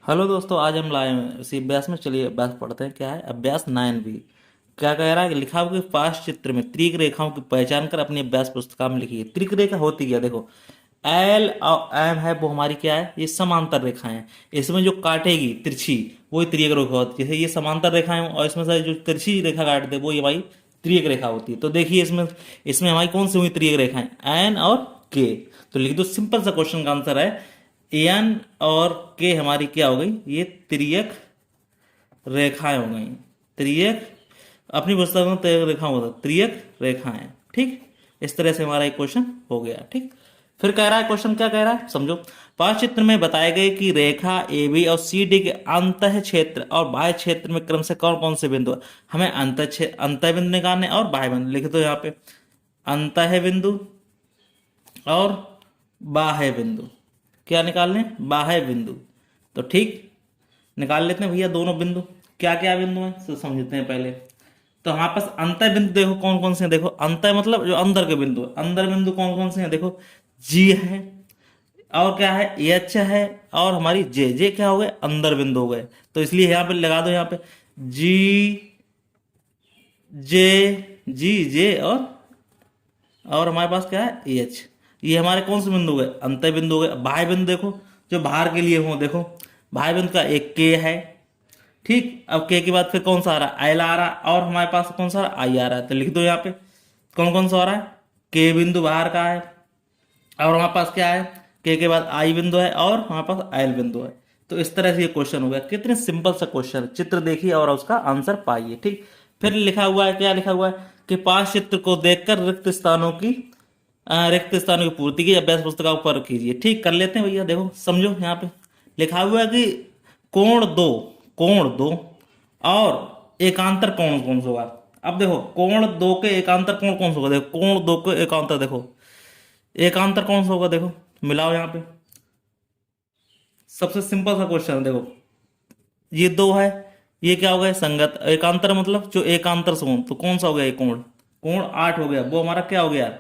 Hello दोस्तों, आज हम लाए हैं इसी अभ्यास में। चलिए अभ्यास पढ़ते हैं। क्या है अभ्यास 9B। क्या कह रहा है कि लिखा हुआ कि पास चित्र में त्रिक रेखाओं की पहचान कर अपनी अभ्यास पुस्तिका में लिखिए। त्रिक रेखा होती क्या, देखो एल और एम है, वो हमारी क्या है, ये समांतर रेखाएं हैं। इसमें जो काटेगी तिरछी वही त्रिक रेखा होती है। जैसे ये समांतर रेखाएं हों और इसमें से जो तिरछी रेखा काट दे वो ये हमारी त्रिक रेखा होती है। तो देखिए इसमें इसमें हमारी कौन सी हुई त्रिक रेखाएं, एन और के। तो लिख दो, सिंपल सा क्वेश्चन का आंसर है एन और के हमारी क्या हो गई, ये त्रियक रेखाएं हो गई। त्रियक, अपनी पुस्तक में त्रियक रेखा होता है, त्रियक रेखाएं। ठीक, इस तरह से हमारा एक क्वेश्चन हो गया। ठीक, फिर कह रहा है क्वेश्चन, क्या कह रहा है समझो। पांच चित्र में बताए गए कि रेखा ए बी और सी डी के अंतः क्षेत्र और बाह्य क्षेत्र में क्रम से कौन कौन से बिंदु है। हमें अंतः बिंदु निकालने और बाह्य बिंदु। लिख दो यहाँ पे अंतः बिंदु और बाह्य बिंदु। क्या निकालने, बाह्य बिंदु। तो ठीक, निकाल लेते हैं भैया दोनों बिंदु। क्या क्या बिंदु हैं तो समझते हैं पहले। तो हमारे पास अंतर बिंदु देखो कौन कौन से हैं। देखो अंतर मतलब जो अंदर के बिंदु है, अंदर बिंदु कौन कौन से हैं। देखो जी है, और क्या है एच है, और हमारी जे। जे क्या हो गए, अंदर बिंदु हो गए। तो इसलिए यहाँ पे लगा दो, यहाँ पे जी जे, जी जे, और हमारे पास क्या है एच। ये हमारे कौन से बिंदु हो गए, अंतर बिंदु हो गए। बाह्य बिंदु देखो जो बाहर के लिए हो, देखो बाह्य बिंदु का एक के है। ठीक, अब के के बाद फिर कौन सा आ रहा है, एल आ रहा है, और हमारे पास कौन सा आ रहा है, आई आ रहा है। तो लिख दो यहाँ पे कौन कौन सा आ रहा है, के बिंदु बाहर का है, और हमारे पास क्या है, के बाद आई बिंदु है, और हमारे पास एल बिंदु है। तो इस तरह से ये क्वेश्चन हो गया। कितने सिंपल सा क्वेश्चन है, चित्र देखिए और उसका आंसर पाइए। ठीक, फिर लिखा हुआ है, क्या लिखा हुआ है कि पांच चित्र को देखकर रिक्त स्थानों की पूर्ति की अभ्यास पुस्तिका पर कीजिए। ठीक, कर लेते हैं भैया। देखो समझो, यहाँ पे लिखा हुआ है कि कोण दो और एकांतर कोण कौन सा होगा। अब देखो कोण दो के एकांतर कोण कौन सा होगा। देखो कोण दो के एकांतर, देखो एकांतर कौन सा होगा, देखो मिलाओ यहाँ पे। सबसे सिंपल सा क्वेश्चन है। देखो ये दो है, ये क्या हो गया, संगत। एकांतर मतलब जो एकांतर से हो, तो कौन सा हो गया, ये कोण। कोण 8 हो गया, वो हमारा क्या हो गया,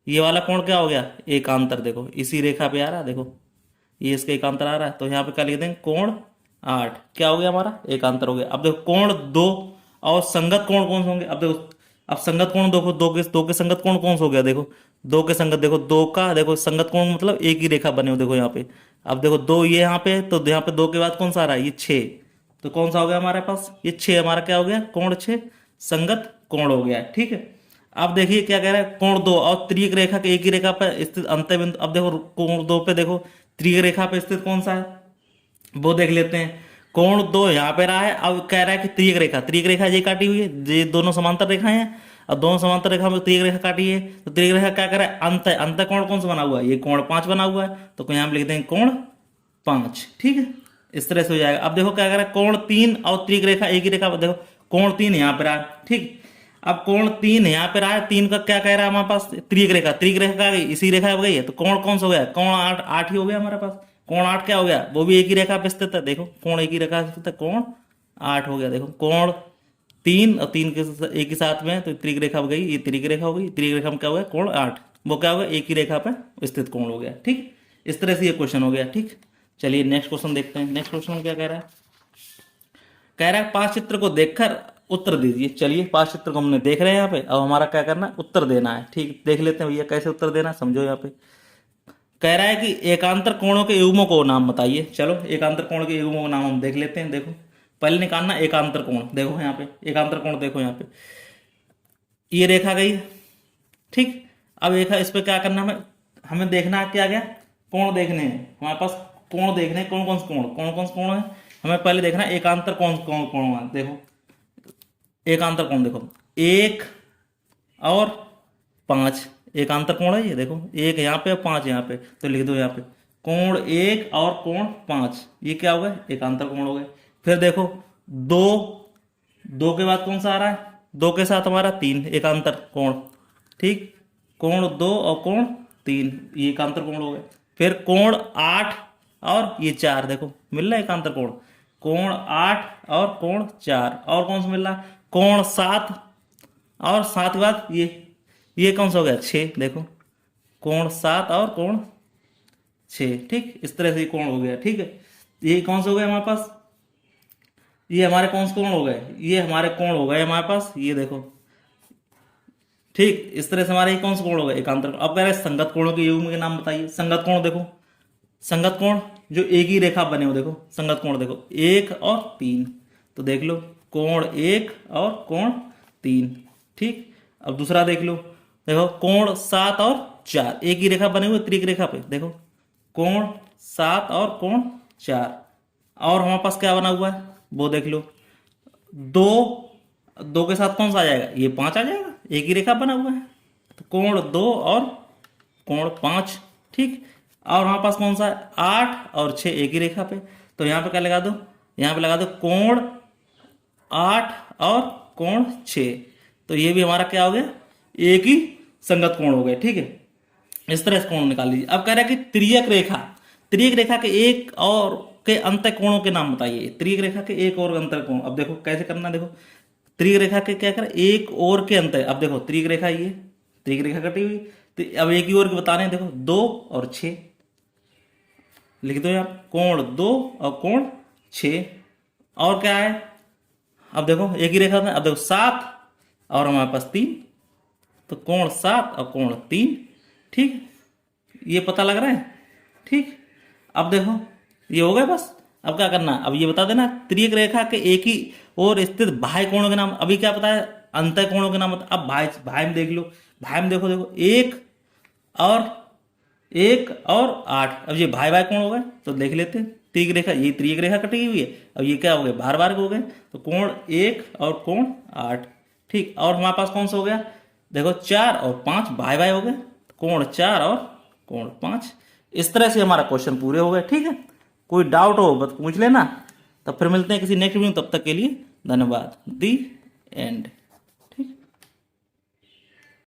ये वाला कोण क्या हो गया, एकांतर। देखो इसी रेखा पे आ रहा है, देखो ये इसका एकांतर आ रहा है। तो यहाँ पे क्या लिख देंगे, कोण 8 क्या हो गया, हमारा एकांतर हो गया। अब देखो कोण 2 और संगत कोण कौन से होंगे। अब देखो, अब संगत कोण देखो, दो के संगत कोण कौन सा हो गया। देखो दो के संगत, देखो दो का, देखो संगत कोण मतलब एक ही रेखा बने हो, देखो यहाँ पे। अब देखो दो ये यहाँ पे, तो यहाँ पे दो के बाद कौन सा आ रहा है, ये 6। तो कौन सा हो गया हमारे पास, ये 6 हमारा क्या हो गया, कोण 6 संगत कोण हो गया। ठीक है, अब देखिए क्या कह रहा है, कोण 2 और त्रिक रेखा के एक ही रेखा पर स्थित अंत्य बिंदु। अब देखो कोण 2 पे देखो त्रिक रेखा पे स्थित कौन सा है, वो देख लेते हैं। कोण 2 यहाँ पे रहा है। अब कह रहा है कि त्रिक रेखा ये काटी हुई है, ये दोनों समांतर रेखाएं हैं। अब दोनों समांतर रेखा में त्रिक रेखा काटी है, तो त्रिक रेखा क्या कर रहा है, अंत कोण कौन सा बना हुआ है, ये कोण 5 बना हुआ है। तो यहाँ पे लिख देंगे कोण 5। ठीक है, इस तरह से हो जाएगा। अब देखो क्या कर रहा है, कोण 3 और त्रिक रेखा एक ही रेखा पर, देखो कोण 3 यहाँ पे रहा है। ठीक, अब कोण 3 यहाँ पे रहा है, 3 का क्या कह रहा है हमारे पास, त्रिक रेखा आ गई, इसी रेखा पे गई है। तो कोण कौन सा हो गया, कोण 8, 8 ही हो गया हमारे पास। कोण 8 क्या हो गया, वो भी एक ही रेखा पे स्थित है। देखो कोण एक ही रेखा पे स्थित है, कोण 8 हो गया। देखो कोण 3 और 3 के एक ही साथ में है, तो त्रिक रेखा हो गई, ये त्रिक रेखा हो गई। त्रिक रेखा में क्या हो गया, कोण 8, वो क्या हो गया, एक ही रेखा पे स्थित कोण हो गया। ठीक, इस तरह से ये क्वेश्चन हो गया। ठीक, चलिए नेक्स्ट क्वेश्चन देखते हैं। नेक्स्ट क्वेश्चन क्या कह रहा है, कह रहा है पांच चित्र को देखकर उत्तर दीजिए। चलिए पांच चित्र को हमने देख रहे हैं यहाँ पे, अब हमारा क्या करना है, उत्तर देना है। ठीक, देख लेते हैं भैया कैसे उत्तर देना है, समझो यहाँ पे। कह रहा है कि एकांतर कोणों के युग्मों को नाम बताइए। चलो एकांतर कोण के युग्मों को नाम हम देख लेते हैं। देखो पहले निकालना एकांतर कोण। देखो यहाँ पे एकांतर कोण, देखो यहाँ पे ये रेखा गई। ठीक, अब रेखा, इस पे क्या करना, हमें हमें देखना है क्या गया, कोण देखने हैं हमारे पास। कोण देखने हैं, कौन कौन से कोण, कौन कौन से कोण है हमें पहले देखना है। एकांतर कौन कौन कोण है, देखो एकांतर कोण देखो 1 और 5 एकांतर कोण है ये। देखो 1 यहाँ पे 5 यहाँ पे, तो लिख दो यहाँ पे कोण 1 और कोण 5, ये क्या हो गए, एकांतर कोण हो गए। फिर देखो 2, 2 के बाद कौन सा आ रहा है, 2 के साथ हमारा 3 एकांतर कोण। ठीक, कोण 2 और कोण 3 ये एकांतर कोण हो गए। फिर कोण 8 और ये 4, देखो मिल रहा है एकांतर कोण। कोण 8 और कोण 4, और कौन सा मिल रहा है, कोण 7 और 7 के बाद ये कौन सा हो गया, 6। देखो कोण 7 और कोण 6। ठीक, इस तरह से ये कोण हो गया। ठीक है, ये कौन से हो गए हमारे पास, ये हमारे कौन से कोण हो गए, ये हमारे कोण हो गए हमारे पास, ये देखो। ठीक, इस तरह से हमारे ये कौन से कोण हो गए, एकांतर। अब कह रहे हैं संगत कोणों के युग्म के नाम बताइए। संगत कोण देखो, संगत कोण जो एक ही रेखा बने हो, देखो संगत कोण देखो 1 और 3, तो देख लो कोण 1 और कोण 3। ठीक, अब दूसरा देख लो, देखो कोण 7 और 4, एक ही रेखा बने हुए त्रिक रेखा पे, देखो कोण 7 और कोण 4। और हमारे पास क्या बना हुआ है वो देख लो, 2, 2 के साथ कौन सा आ जाएगा, ये 5 आ जाएगा, एक ही रेखा बना हुआ है, तो कोण 2 और कोण 5। ठीक, और हमारे पास कौन सा है, 8 और 6 एक ही रेखा पे, तो यहाँ पे क्या लगा दो, यहाँ पे लगा दो कोण 8 और कोण 6, तो ये भी हमारा क्या हो गया, एक ही संगत कोण हो गए। ठीक है, इस तरह से कोण निकाल लीजिए। अब कह रहा है कि त्रियक रेखा, त्रियक रेखा के एक और के अंत कोणों के नाम बताइए। त्रियक रेखा के एक और अंतर कोण, अब देखो कैसे करना, देखो त्रियक रेखा के क्या करें, एक और के अंतर। अब देखो त्रियक रेखा, ये त्रियक रेखा कटी हुई, तो अब एक ही और के बताने हैं, देखो 2 और 6 लिख दो यार, कोण 2 और कोण 6। और क्या है, अब देखो एक ही रेखा में, अब देखो 7 और हमारे पास 3, तो कोण 7 और कोण 3। ठीक, ये पता लग रहा है। ठीक, अब देखो ये हो गया बस। अब क्या करना, अब ये बता देना त्रियक रेखा के एक ही और स्थित बाह्य कोणों के नाम। अभी क्या पता है, अंतः कोणों के नाम बता। अब भाई में देख लो, भाई में देखो, देखो 1 और 8, अब ये भाई भाई कोण हो गए, तो देख लेते हैं। त्रियक रेखा, ये त्रियक रेखा कटी हुई है, अब ये क्या हो गए, बार बार हो गए, तो कोण 1 और कोण 8। ठीक, और हमारे पास कौन सा हो गया, देखो 4 और 5 भाई भाई हो गए, कोण 4 और कोण 5। इस तरह से हमारा क्वेश्चन पूरे हो गए। ठीक है, कोई डाउट हो बस पूछ लेना। तब फिर मिलते हैं किसी नेक्स्ट वीडियो, तब तक के लिए धन्यवाद। दी एंड।